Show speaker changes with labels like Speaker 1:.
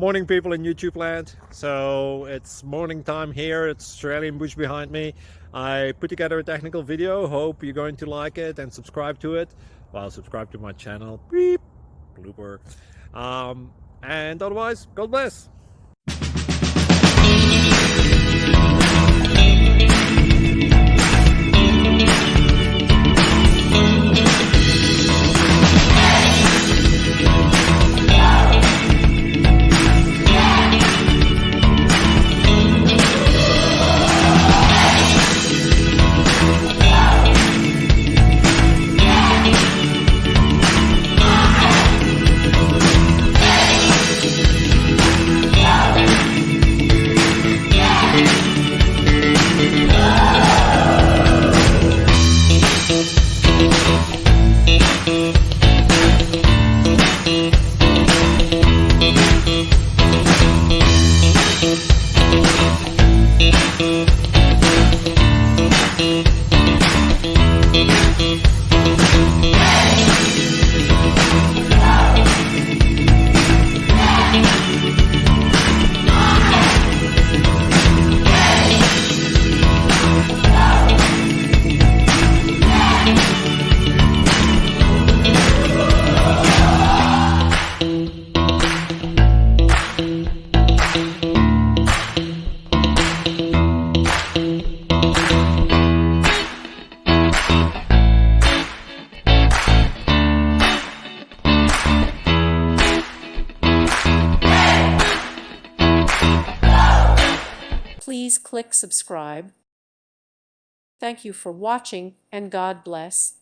Speaker 1: Morning, people in YouTube land. So it's morning time here. It's Australian bush behind me. I put together a technical video. Hope you're going to like it and subscribe to it. Well, subscribe to my channel. Beep. Blooper. And otherwise, God bless.
Speaker 2: Please click subscribe. Thank you for watching, and God bless.